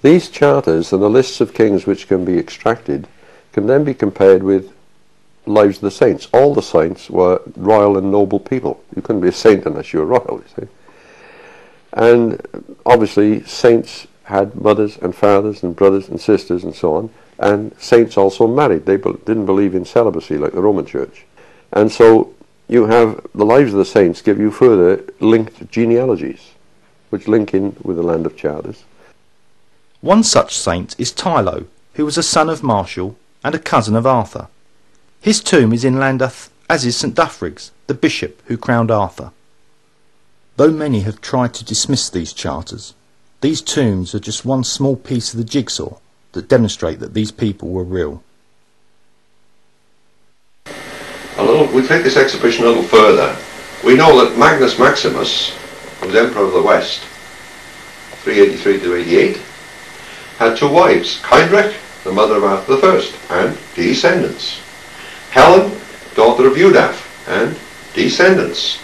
These charters and the lists of kings which can be extracted can then be compared with lives of the saints. All the saints were royal and noble people. You couldn't be a saint unless you were royal, you see. And obviously saints had mothers and fathers and brothers and sisters and so on, and saints also married. They didn't believe in celibacy like the Roman Church. And so you have the lives of the saints give you further linked genealogies, which link in with the land of charters. One such saint is Tylo, who was a son of Martial and a cousin of Arthur. His tomb is in Llandaff, as is St Duffrig's, the bishop who crowned Arthur. Though many have tried to dismiss these charters, these tombs are just one small piece of the jigsaw that demonstrate that these people were real. We take this exhibition a little further. We know that Magnus Maximus, who was Emperor of the West, 383 to 88, had two wives, Heinrich, the mother of Arthur I, and descendants. Helen, daughter of Udaf, and descendants.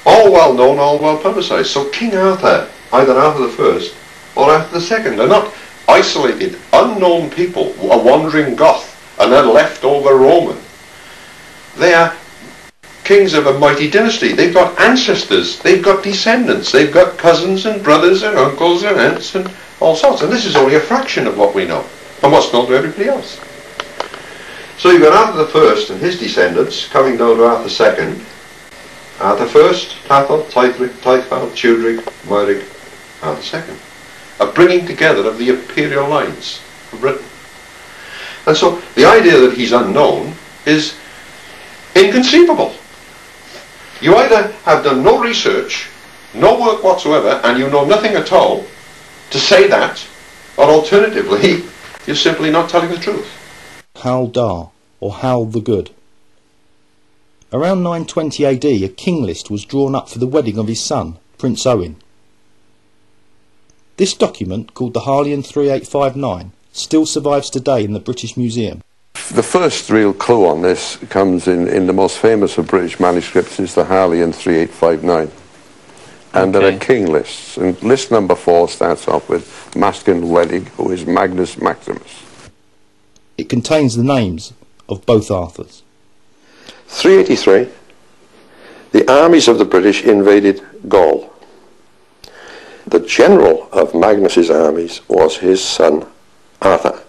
All well known, all well publicised. So King Arthur, either Arthur I or Arthur II, are not isolated, unknown people, a wandering Goth, and then leftover Roman. They are kings of a mighty dynasty. They've got ancestors, they've got descendants, they've got cousins and brothers and uncles and aunts and all sorts. And this is only a fraction of what we know, and what's known to everybody else. So you've got Arthur I and his descendants coming down to Arthur II. Arthur I, Tathel, Taithfal, Tudrig, Muirig, Arthur II. A bringing together of the imperial lines of Britain. And so the idea that he's unknown is inconceivable. You either have done no research, no work whatsoever, and you know nothing at all to say that, or alternatively, you're simply not telling the truth. Hal Dar, or Hal the Good. Around 920 AD, a king list was drawn up for the wedding of his son, Prince Owen. This document, called the Harleian 3859, still survives today in the British Museum. The first real clue on this comes in the most famous of British manuscripts, is the Harleian 3859. And there are king lists, and list number 4 starts off with Mascin Wedig, who is Magnus Maximus. It contains the names of both Arthurs. 383, the armies of the British invaded Gaul. The general of Magnus's armies was his son Arthur.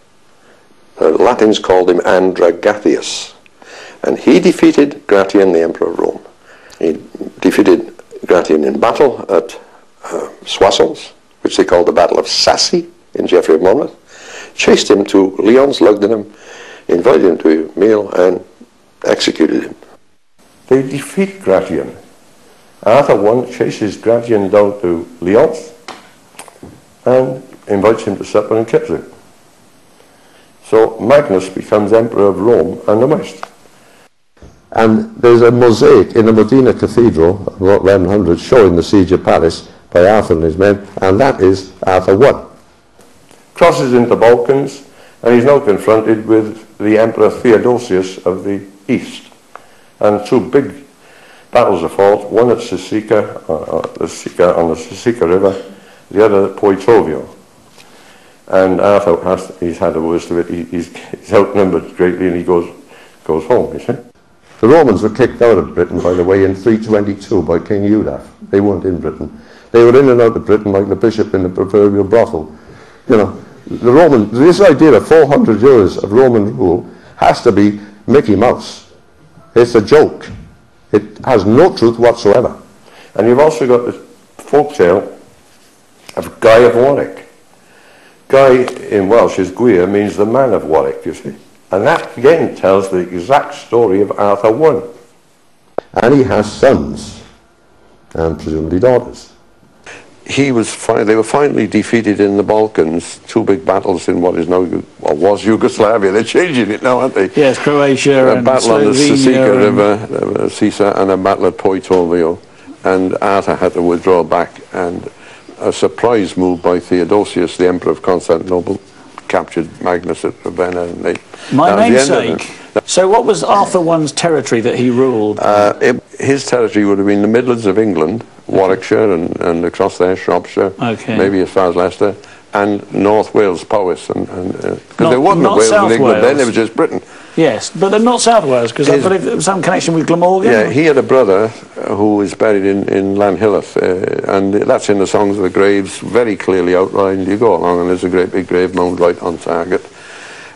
The Latins called him Andragathius, and he defeated Gratian, the Emperor of Rome. He defeated Gratian in battle at Soissons, which they called the Battle of Sassy in Geoffrey of Monmouth, chased him to Lyons, Lugdunum, invited him to a meal and executed him. They defeat Gratian. Arthur I chases Gratian down to Lyons and invites him to supper and kills him. So Magnus becomes Emperor of Rome and the West. And there's a mosaic in the Modena Cathedral, about 1100, showing the siege of Paris by Arthur and his men, and that is Arthur I. Crosses into the Balkans, and he's now confronted with the Emperor Theodosius of the East. And two big battles are fought, one at Sisica, on the Sisica River, the other at Poetovio. And Arthur he's had the worst of it. He's outnumbered greatly, and he goes home, you see. The Romans were kicked out of Britain, by the way, in 322 by King Udaf. They weren't in Britain. They were in and out of Britain like the bishop in the proverbial brothel. You know, this idea of 400 years of Roman rule has to be Mickey Mouse. It's a joke. It has no truth whatsoever. And you've also got the folk tale of Guy of Warwick. Guy in Welsh is Gwir, means the man of Warwick, you see. And that again tells the exact story of Arthur I. And he has sons, and presumably daughters. They were finally defeated in the Balkans, two big battles in what is now, or was Yugoslavia. They're changing it now, aren't they? Yes, Croatia and a battle on the Sisica River, Sisa, and a battle at Poetovio. And Arthur had to withdraw back, and a surprise move by Theodosius, the Emperor of Constantinople, captured Magnus at Ravenna. And my namesake. So what was Arthur I's territory that he ruled? His territory would have been the Midlands of England, Warwickshire and across there, Shropshire, maybe as far as Leicester, and North Wales powis, because there wasn't a Wales South in England Wales. then, it was just Britain. Yes, but they're not South Wales, because I believe there was some connection with Glamorgan. Yeah, he had a brother who is buried in Lanhilleth, and that's in the Songs of the Graves, very clearly outlined. You go along and there's a great big grave mound right on target.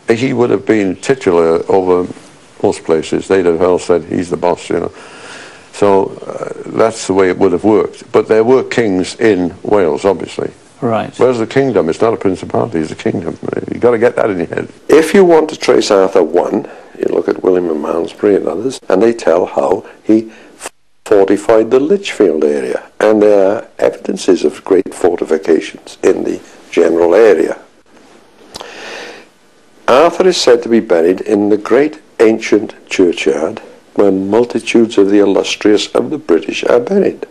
He would have been titular over most places. They'd have all said, he's the boss, you know. So that's the way it would have worked. But there were kings in Wales, obviously. Right. Whereas the kingdom, it's not a principality, it's a kingdom. You've got to get that in your head. If you want to trace Arthur I, you look at William of Malmesbury and others, and they tell how he fortified the Lichfield area. And there are evidences of great fortifications in the general area. Arthur is said to be buried in the great ancient churchyard where multitudes of the illustrious of the British are buried.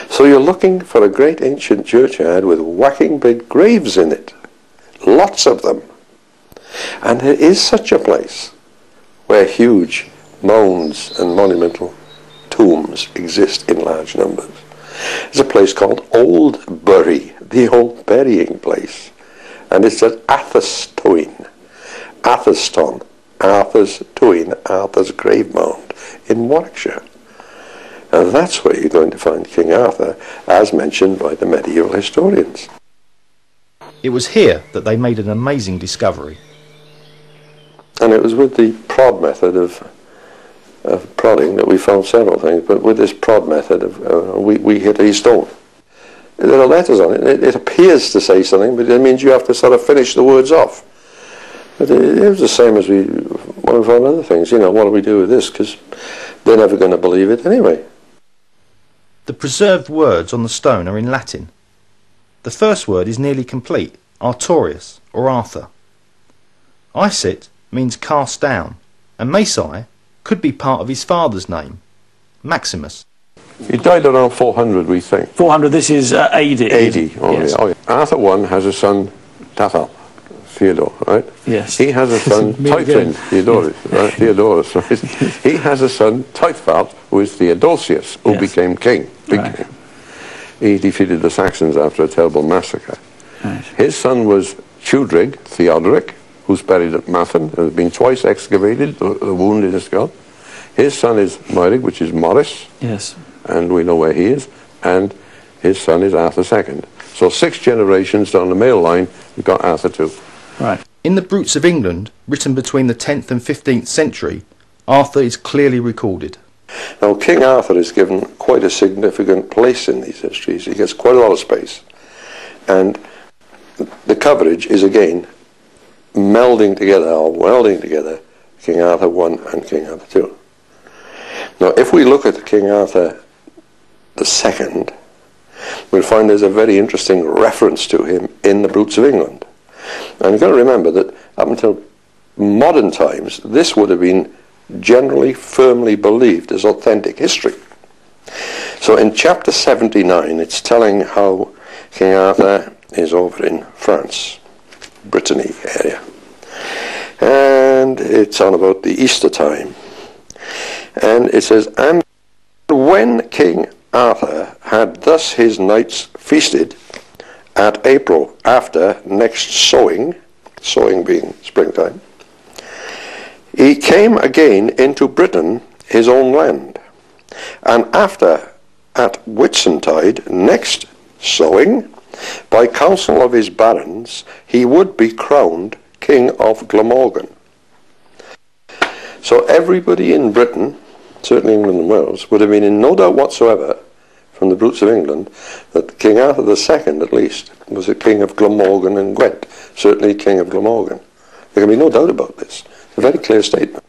So you're looking for a great ancient churchyard with whacking big graves in it. Lots of them. And there is such a place where huge mounds and monumental tombs exist in large numbers. There's a place called Oldbury, the old burying place. And it's at Atherstone, Arthur's Twin, Arthur's grave mound in Warwickshire. And that's where you're going to find King Arthur, as mentioned by the medieval historians. It was here that they made an amazing discovery. And it was with the prod method of prodding that we found several things, but with this prod method we hit a stone. There are letters on it. It appears to say something, but it means you have to sort of finish the words off. But it was the same as when we found other things. You know, what do we do with this? Because they're never going to believe it anyway. The preserved words on the stone are in Latin. The first word is nearly complete, Artorius, or Arthur. Isit means cast down, and Masai could be part of his father's name, Maximus. He died around 400, we think. 400, this is AD. AD, oh, yes. Oh, yeah. Arthur I has a son, Tathal, Theodore, right? Yes. He has a son, Teutlin, Theodorus, right? Theodorus, right? He has a son, Teutfald, who is Theodosius, who became king, big king. He defeated the Saxons after a terrible massacre. Right. His son was Chudrig, Theodoric, who's buried at Mathen, has been twice excavated, the wound in his skull. His son is Moirig, which is Morris. Yes. And we know where he is. And his son is Arthur II. So 6 generations down the male line, we've got Arthur II. Right. In the Brutes of England, written between the 10th and 15th century, Arthur is clearly recorded. Now, King Arthur is given quite a significant place in these histories. He gets quite a lot of space. And the coverage is, again, melding together, or welding together, King Arthur I and King Arthur II. Now, if we look at King Arthur II, we'll find there's a very interesting reference to him in the Brutes of England. And you've got to remember that up until modern times, this would have been generally firmly believed as authentic history. So in chapter 79, it's telling how King Arthur is over in France, Brittany area. And it's on about the Easter time. And it says, and when King Arthur had thus his knights feasted at April after next sowing, sowing being springtime, he came again into Britain, his own land. And after at Whitsuntide next sowing, by counsel of his barons, he would be crowned King of Glamorgan. So everybody in Britain, certainly England and Wales, would have been in no doubt whatsoever from the Brutes of England that King Arthur II, at least, was a king of Glamorgan and Gwent, certainly king of Glamorgan. There can be no doubt about this. It's a very clear statement.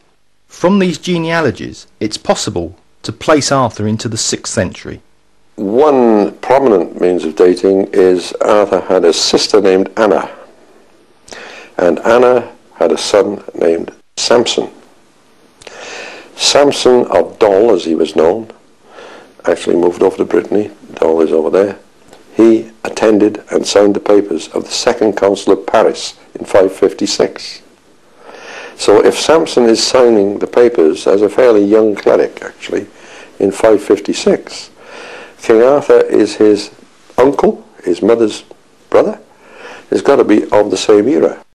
From these genealogies, it's possible to place Arthur into the 6th century. One prominent means of dating is Arthur had a sister named Anna, and Anna had a son named Samson. Samson of Dol, as he was known, actually moved over to Brittany. Dol is over there. He attended and signed the papers of the Second Council of Paris in 556. So if Samson is signing the papers as a fairly young cleric, actually, in 556, King Arthur is his uncle, his mother's brother, has got to be of the same era.